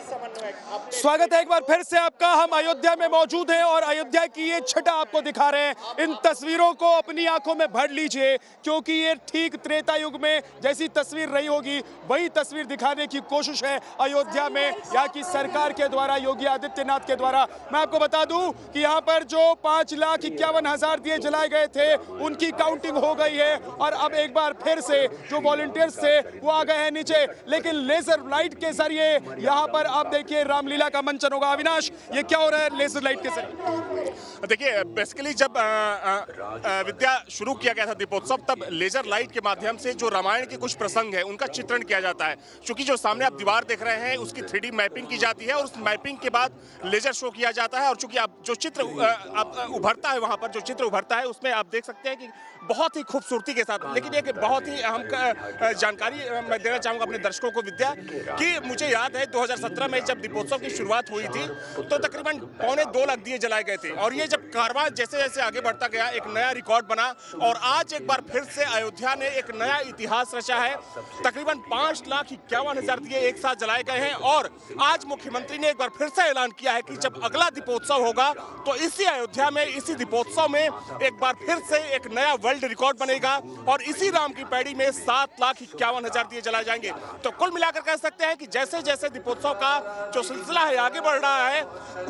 स्वागत है एक बार फिर से आपका। हम अयोध्या में मौजूद हैं और अयोध्या की ये छटा आपको दिखा रहे हैं। इन तस्वीरों को अपनी आंखों में भर लीजिए, क्योंकि ये ठीक त्रेता युग में जैसी तस्वीर रही होगी वही तस्वीर दिखाने की कोशिश है अयोध्या में यहाँ की सरकार के द्वारा, योगी आदित्यनाथ के द्वारा। मैं आपको बता दूं कि यहाँ पर जो 5,51,000 दिए जलाए गए थे उनकी काउंटिंग हो गई है और अब एक बार फिर से जो वॉलंटियर्स थे वो आ गए हैं नीचे, लेकिन लेजर लाइट के जरिए यहाँ पर अब देखिए रामलीला का मंचन होगा। अविनाश, ये क्या हो रहा है लेजर लाइट के जरिए? देखिए, बेसिकली जब विद्या शुरू किया गया था दीपोत्सव, तब लेजर लाइट के माध्यम से जो रामायण के कुछ प्रसंग है उनका चित्रण किया जाता है। क्योंकि जो सामने आप दीवार देख रहे हैं उसकी 3D मैपिंग की जाती है और उस मैपिंग के बाद लेजर शो किया जाता है। और चूंकि आप जो चित्र उभरता है, वहां पर जो चित्र उभरता है उसमें आप देख सकते हैं कि बहुत ही खूबसूरती के साथ, लेकिन एक बहुत ही अहम जानकारी मैं देना चाहूंगा अपने दर्शकों को विद्या, कि मुझे याद है 2017 में जब दीपोत्सव की शुरुआत हुई थी तो तकरीबन 2.25 लाख दिए जलाए गए थे और ये जब कारवां जैसे जैसे आगे बढ़ता गया एक नया रिकॉर्ड बना और आज एक बार फिर से अयोध्या ने एक नया इतिहास रचा है। तकरीबन 5,51,000 दिए एक साथ जलाए गए हैं और आज मुख्यमंत्री ने एक बार फिर से ऐलान किया है कि जब अगला दीपोत्सव होगा तो इसी अयोध्या में, इसी दीपोत्सव में एक बार फिर से एक नया वर्ल्ड रिकॉर्ड बनेगा और इसी राम की पैड़ी में 7,51,000 दिए जलाए जाएंगे। तो कुल मिलाकर कह सकते हैं कि जैसे जैसे दीपोत्सव का जो सिलसिला है आगे बढ़ रहा है,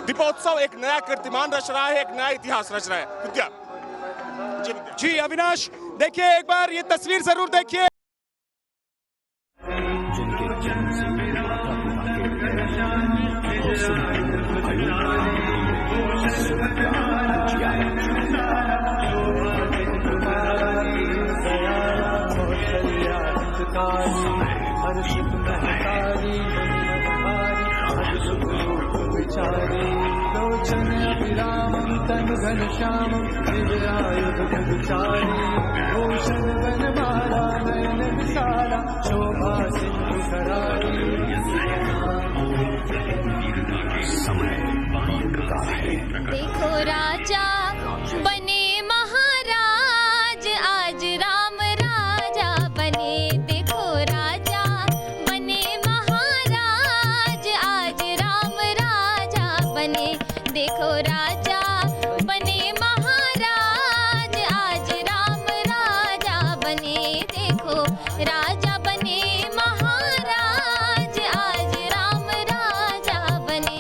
दीपोत्सव एक नया कीर्तिमान रच रहा है, एक नया इतिहास रच रहा है। विद्या जी अविनाश, देखिए एक बार ये तस्वीर जरूर देखिए। देखो राजा बने महाराज, आज राम राजा बने। देखो राजा बने महाराज, आज राम राजा बने। देखो राजा बने महाराज, आज राम राजा बने। देखो राजा बने महाराज, आज राम राजा बने।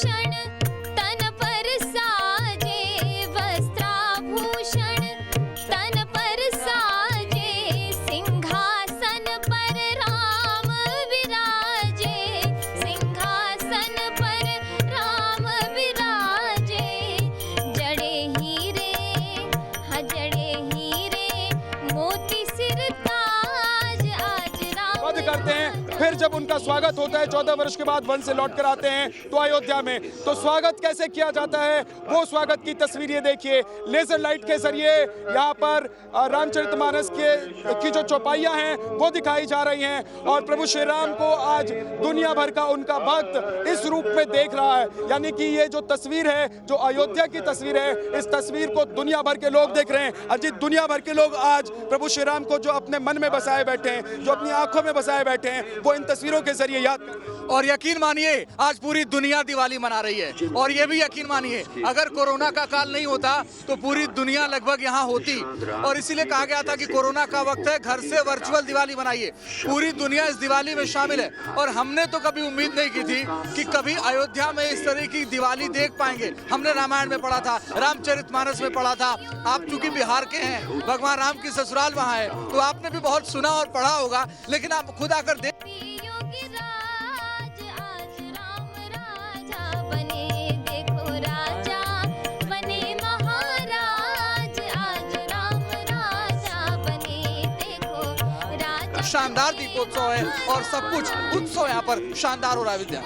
वस्त्राभूषण तन पर साजे, वस्त्राभूषण तन पर साजे, सिंहासन पर राम विराजे, सिंहासन पर राम विराजे, जड़े हीरे, हाँ जड़े हीरे, मोती सिर ताज, आज राम स्वागत करते हैं। फिर जब उनका स्वागत होता है 14 वर्ष के बाद वन से लौट कर आते हैं तो अयोध्या में, तो स्वागत कैसे किया जाता है वो स्वागत की तस्वीर ये देखिए। लेजर लाइट के जरिए यहाँ पर रामचरितमानस की जो चौपाइयाँ हैं वो दिखाई जा रही हैं और प्रभु श्री राम को आज दुनिया भर का उनका भक्त इस रूप में देख रहा है। यानी कि ये जो तस्वीर है, जो अयोध्या की तस्वीर है, इस तस्वीर को दुनिया भर के लोग देख रहे हैं। अजीत, दुनिया भर के लोग आज प्रभु श्री राम को जो अपने मन में बसाए बैठे हैं, जो अपनी आंखों में बसाए बैठे हैं, वो इन तस्वीरों के जरिए याद। और यकीन मानिए आज पूरी दुनिया दिवाली मना रही है। और ये भी यकीन मानिए अगर कोरोना का काल नहीं होता तो पूरी दुनिया लगभग यहाँ होती। और इसीलिए कहा गया था कि कोरोना का वक्त है, घर से वर्चुअल दिवाली मनाइए। पूरी दुनिया इस दिवाली में शामिल है और हमने तो कभी उम्मीद नहीं की थी कि कभी अयोध्या में इस तरह की दिवाली देख पाएंगे। हमने रामायण में पढ़ा था, रामचरितमानस में पढ़ा था। आप चूंकि बिहार के हैं, भगवान राम की ससुराल वहाँ है, तो आपने भी बहुत सुना और पढ़ा होगा, लेकिन आप खुद आकर देख। योगी राज, आज राम राजा बने, देखो राजा बने महाराज, आज राम राजा बने, देखो राजा। शानदार दीपोत्सव है और सब कुछ उत्सव यहाँ पर शानदार हो रहा है। विद्या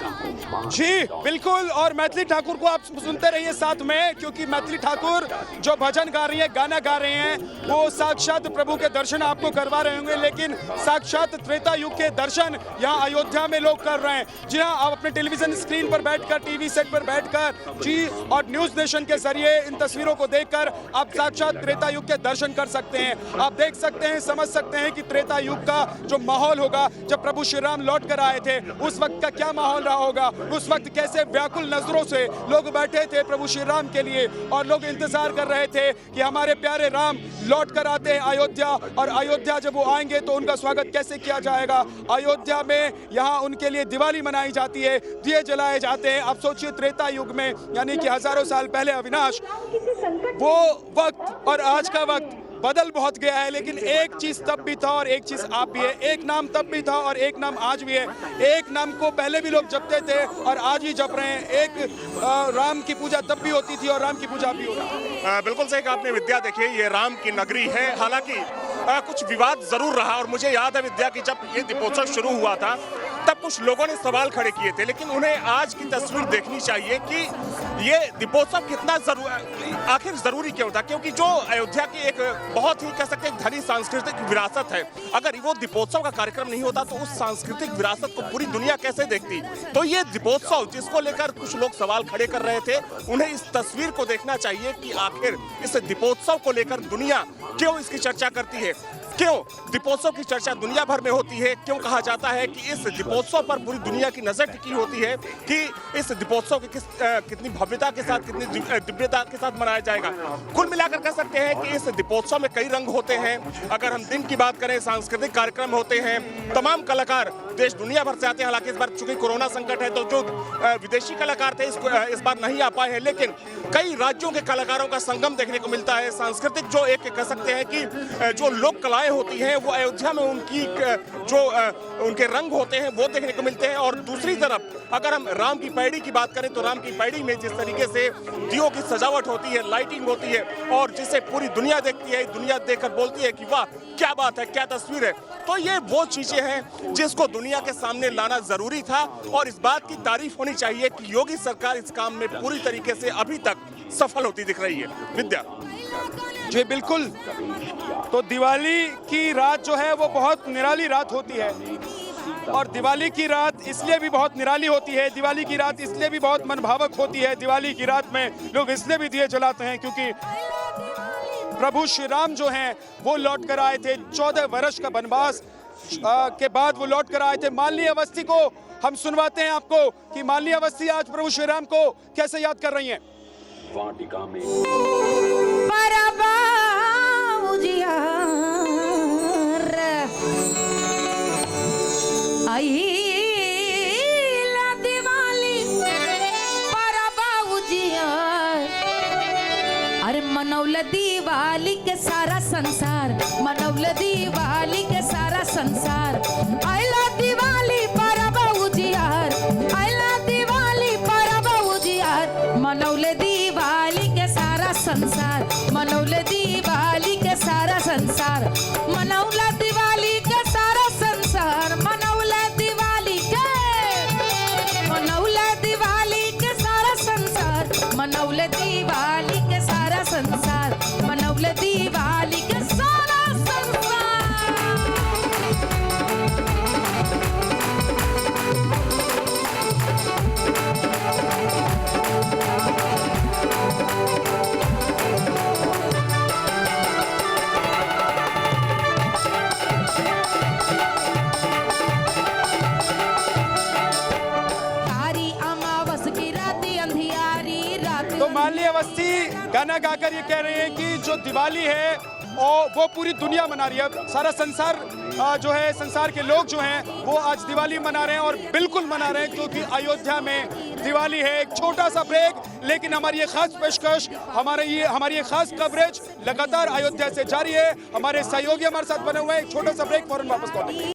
जी बिल्कुल, और मैथिली ठाकुर को आप सुनते रहिए साथ में, क्योंकि मैथिली ठाकुर जो भजन गा रही है, गाना गा रहे हैं, वो साक्षात प्रभु के दर्शन आपको करवा रहे होंगे, लेकिन साक्षात त्रेता युग के दर्शन यहाँ अयोध्या में लोग कर रहे हैं। जी हाँ, आप अपने टेलीविजन स्क्रीन पर बैठकर, टीवी सेट पर बैठकर जी और न्यूज नेशन के जरिए इन तस्वीरों को देखकर आप साक्षात त्रेता युग के दर्शन कर सकते हैं। आप देख सकते हैं, समझ सकते हैं कि त्रेता युग का जो माहौल होगा, जब प्रभु श्री राम लौट कर आए थे उस वक्त का क्या माहौल रहा होगा, उस वक्त कैसे व्याकुल नजरों से लोग बैठे थे प्रभु श्री राम के लिए और लोग इंतजार कर रहे थे कि हमारे प्यारे राम लौट कर आते हैं अयोध्या, और अयोध्या जब वो आएंगे तो उनका स्वागत कैसे किया जाएगा। अयोध्या में यहाँ उनके लिए दिवाली मनाई जाती है, दिए जलाए जाते हैं। आप सोचिए त्रेता युग में, यानी कि हजारों साल पहले अविनाश, वो वक्त और आज का वक्त बदल बहुत गया है, लेकिन एक चीज तब भी था और एक चीज आप भी है। एक नाम तब भी था और एक नाम आज भी है। एक नाम को पहले भी लोग जपते थे और आज भी जप रहे हैं। एक राम की पूजा तब भी होती थी और राम की पूजा भी होती है। बिल्कुल सही कहा आपने विद्या। देखिए ये राम की नगरी है, हालांकि कुछ विवाद जरूर रहा और मुझे याद है विद्या कि जब ये दीपोत्सव शुरू हुआ था तब कुछ लोगों ने सवाल खड़े किए थे, लेकिन उन्हें आज की तस्वीर देखनी चाहिए कि ये दीपोत्सव कितना आखिर जरूरी क्यों था, क्योंकि जो अयोध्या की एक बहुत ही कह सकते हैं धनी सांस्कृतिक विरासत है, अगर वो दीपोत्सव का कार्यक्रम नहीं होता तो उस सांस्कृतिक विरासत को पूरी दुनिया कैसे देखती। तो ये दीपोत्सव जिसको लेकर कुछ लोग सवाल खड़े कर रहे थे, उन्हें इस तस्वीर को देखना चाहिए कि आखिर इस दीपोत्सव को लेकर दुनिया क्यों इसकी चर्चा करती है, क्यों दीपोत्सव की चर्चा दुनिया भर में होती है, क्यों कहा जाता है कि इस दीपोत्सव पर पूरी दुनिया की नजर टिकी होती है कि इस दीपोत्सव की कितनी भव्यता के साथ, कितनी दिव्यता के साथ मनाया जाएगा। कुल मिलाकर कह सकते हैं कि इस दीपोत्सव में कई रंग होते हैं। अगर हम दिन की बात करें, सांस्कृतिक कार्यक्रम होते हैं, तमाम कलाकार देश दुनिया भर से आते हैं। हालांकि इस बार चूंकि कोरोना संकट है तो जो विदेशी कलाकार थे इस बार नहीं आ पाए हैं, लेकिन कई राज्यों के कलाकारों का संगम देखने को मिलता है। सांस्कृतिक जो एक कह सकते हैं कि जो लोक कलाएं होती हैं वो अयोध्या में उनकी जो उनके रंग होते हैं वो देखने को मिलते हैं। और दूसरी तरफ अगर हम राम की पैड़ी की बात करें तो राम की पैड़ी में जिस तरीके से दियों की सजावट होती है, लाइटिंग होती है और जिसे पूरी दुनिया देखती है, दुनिया देखकर बोलती है कि वाह क्या बात है, क्या तस्वीर है, तो ये वो चीजें हैं जिसको दुनिया के सामने लाना जरूरी था। और इस बात की तारीफ होनी चाहिए कि योगी सरकार इस काम में पूरी तरीके से अभी तक सफल होती दिख रही है। विद्या जी बिल्कुल, तो दिवाली की रात जो है वो बहुत निराली रात होती है और दिवाली की रात इसलिए भी बहुत निराली होती है, दिवाली की रात इसलिए भी बहुत मनभावक होती है। दिवाली की रात में लोग इसलिए भी दिए जलाते हैं क्योंकि प्रभु श्री राम जो हैं वो लौट कर आए थे 14 वर्ष का वनवास के बाद वो लौट कर आए थे। मालिनी अवस्थी को हम सुनवाते हैं आपको कि मालिनी अवस्थी आज प्रभु श्री राम को कैसे याद कर रही हैं। वाटिका में आई ला दिवाली पर दिवाली के सारा संसार, मनौले दिवाली के सारा संसार। आइला दिवाली परब उजियार, आइला दिवाली परब उजियार, मनौले दिवाली के सारा संसार, मनौले दिवाली के सारा संसार, मनौला दिवाली के सारा संसार, मनौला दिवाली के, मनौला दिवाली के सारा संसार, मनौले दिवाली के सारा संसार, मनौले दिवाली के सारा संसार। तारी अमावस की राती अंधियारी राती। तो मालिनी अवस्थी गाना गाकर ये कह रहे हैं कि जो दिवाली है और वो पूरी दुनिया मना रही है, सारा संसार जो है, संसार के लोग जो हैं वो आज दिवाली मना रहे हैं और बिल्कुल मना रहे हैं क्योंकि अयोध्या में दिवाली है। एक छोटा सा ब्रेक, लेकिन हमारी ये खास पेशकश, हमारी ये खास कवरेज लगातार अयोध्या से जारी है। हमारे सहयोगी हमारे साथ बने हुए हैं। एक छोटा सा ब्रेक, फौरन वापस लौटेंगे।